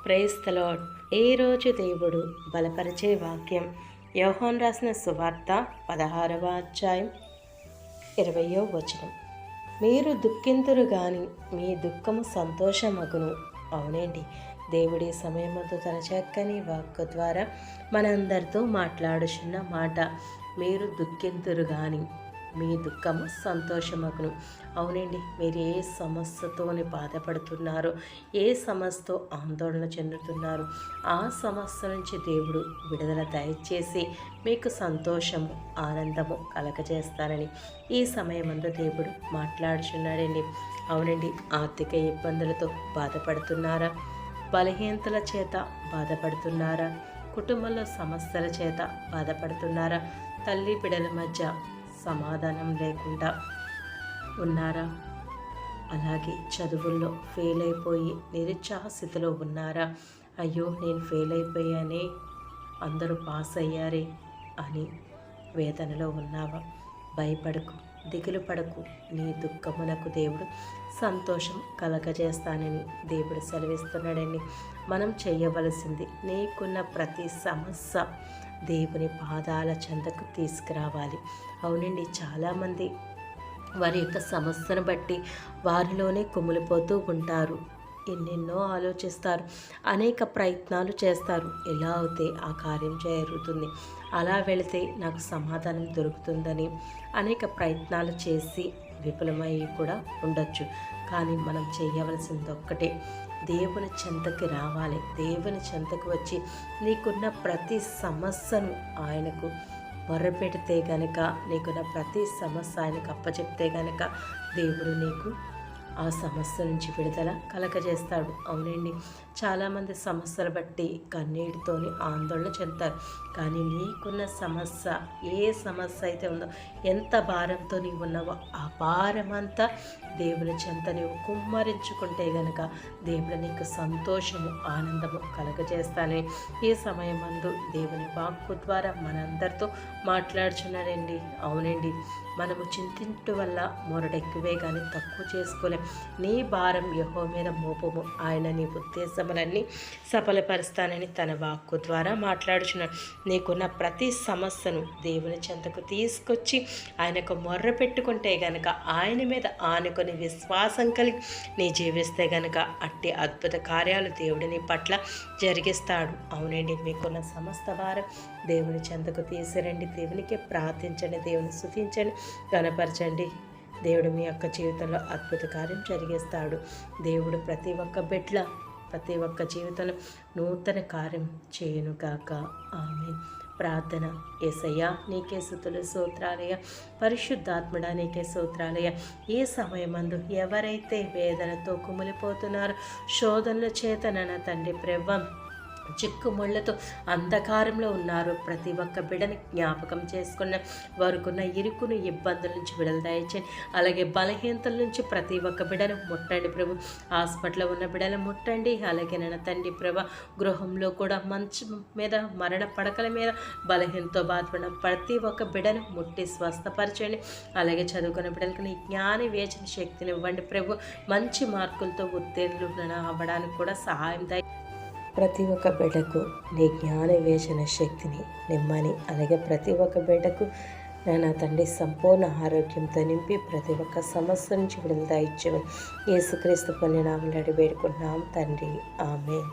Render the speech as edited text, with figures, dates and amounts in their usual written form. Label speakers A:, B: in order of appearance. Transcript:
A: Praise the lord. ఏ రోజు దేవుడు బలపరిచే వాక్యం యోహాను రాసిన సువార్త 16వ అధ్యాయం 20వ వచనం. మీరు దుఃఖింతురు గాని మీ దుఃఖము సంతోషమగును. అవునండి, దేవుడి సమయమందు తన చక్కని వాక్కు ద్వారా మనందరితో మాట్లాడుచున్న మాట. మీరు దుఃఖింతురు గాని మీ దుఃఖము సంతోషమగును. అవునండి, మీరు ఏ సమస్యతోని బాధపడుతున్నారో, ఏ సమస్యతో ఆందోళన చెందుతున్నారు, ఆ సమస్య నుంచి దేవుడు విడుదల దయచేసి మీకు సంతోషము ఆనందము కలగజేస్తారని ఈ సమయమందు దేవుడు మాట్లాడుచున్నాడండి. అవునండి, ఆర్థిక ఇబ్బందులతో బాధపడుతున్నారా? బలహీనతల చేత బాధపడుతున్నారా? కుటుంబంలో సమస్యల చేత బాధపడుతున్నారా? తల్లి బిడ్డల మధ్య సమాధానం లేకుండా ఉన్నారా? అలాగే చదువుల్లో ఫెయిల్ అయిపోయి నిరుత్సాహ స్థితిలో ఉన్నారా? అయ్యో, నేను ఫెయిల్ అయిపోయానే, అందరూ పాస్ అయ్యారే అని వేదనలో ఉన్నావా? భయపడకు, దిగులు పడకు. నీ దుఃఖమునకు దేవుడు సంతోషం కలగజేస్తానని దేవుడు సెలవిస్తున్నాడండి. మనం చేయవలసింది నీకున్న ప్రతి సమస్య దేవుని పాదాల చెంతకు తీసుకురావాలి. అవునండి, చాలామంది వారి యొక్క సమస్యను బట్టి వారిలోనే కుమిలిపోతూ ఉంటారు. ఎన్నెన్నో ఆలోచిస్తారు, అనేక ప్రయత్నాలు చేస్తారు. ఎలా అయితే ఆ కార్యం జరుగుతుంది, అలా వెళితే నాకు సమాధానం దొరుకుతుందని అనేక ప్రయత్నాలు చేసి విఫలమయ్యి కూడా ఉండొచ్చు. కానీ మనం చేయవలసింది ఒక్కటే, దేవుని చెంతకి రావాలి. దేవుని చెంతకు వచ్చి నీకున్న ప్రతి సమస్యను ఆయనకు మొర్రపెడితే గనక, నీకున్న ప్రతి సమస్య ఆయనకు అప్పచెప్తే గనక దేవుడు నీకు ఆ సమస్య నుంచి విడుదల కలగజేస్తాడు. అవునండి, చాలామంది సమస్యలు బట్టి కన్నీటితోని ఆందోళన చెందుతారు. కానీ నీకున్న సమస్య, ఏ సమస్య అయితే ఉందో, ఎంత భారంతో నీవు ఉన్నావో ఆ భారమంతా దేవుని చెంత నీవు కుమ్మరించుకుంటే గనక దేవుడు నీకు సంతోషము ఆనందము కలగజేస్తానని ఈ సమయమందు దేవుని వాక్కు ద్వారా మనందరితో మాట్లాడుచున్నాడండి. అవునండి, మనము చింతించడం వల్ల మొరడెక్కువే కానీ తక్కువ చేసుకోలేం. నీ భారం యెహోవా మీద మోపము, ఆయన నీ ఉద్దేశములన్నీ సఫలపరుస్తానని తన వాక్కు ద్వారా మాట్లాడుచున్నాడు. నీకున్న ప్రతి సమస్యను దేవుని చెంతకు తీసుకొచ్చి ఆయనకు మొర్ర పెట్టుకుంటే గనక, ఆయన మీద ఆనుకొని విశ్వాసం కలిగి నీ జీవిస్తే గనక అట్టి అద్భుత కార్యాలు దేవుడు నీ పట్ల జరిగిస్తాడు. అవునండి, మీకున్న సమస్త భారం దేవుని చెంతకు తీసిరండి. దేవునికి ప్రార్థించండి, దేవుని స్తుతించండి, గణపరచండి. దేవుడు మీ యొక్క జీవితంలో అద్భుత కార్యం జరిగిస్తాడు. దేవుడు ప్రతి ఒక్క జీవితంలో నూతన కార్యం చేయునుగాక. ఆమేన్. ప్రార్థన. యేసయ్యా, నీకే స్తుతులు స్తోత్రాలయ. పరిశుద్ధాత్ముడా, నీకే స్తోత్రాలయ. ఏ సమయమందు ఎవరైతే వేదనతో కుమిలిపోతున్నారో, శోధనల చేత నా తండ్రి ప్రభువా చిక్కుముళ్లతో అంధకారంలో ఉన్నారు, ప్రతి ఒక్క బిడ్డని జ్ఞాపకం చేసుకున్న వారికున్న ఇరుకును ఇబ్బందుల నుంచి విడుదల దయచేయండి. అలాగే బలహీనతల నుంచి ప్రతి ఒక్క బిడ్డను ముట్టండి ప్రభు. హాస్పిటల్లో ఉన్న బిడ్డలు ముట్టండి. అలాగే నా తండ్రి ప్రభు, గృహంలో కూడా మంచు మీద, మరణ పడకల మీద బలహీనతో బాధపడిన ప్రతి ఒక్క బిడ్డను ముట్టి స్వస్థపరచండి. అలాగే చదువుకున్న బిడ్డలకు నీ జ్ఞాన వేచన శక్తిని ఇవ్వండి ప్రభు. మంచి మార్కులతో ఉత్తీర్ణులు అవ్వడానికి కూడా సహాయం ప్రతి ఒక్క బిడ్డకు నీ జ్ఞాన వేచన శక్తిని నిమ్మని, అలాగే ప్రతి ఒక్క బిడ్డకు నా తండ్రి సంపూర్ణ ఆరోగ్యంతో నింపి ప్రతి ఒక్క సమస్య నుంచి విడుదల ఇచ్చాము. యేసుక్రీస్తు పుణ్యనామములో అడిగి వేడుకుంటున్నాము తండ్రి. ఆమేన్.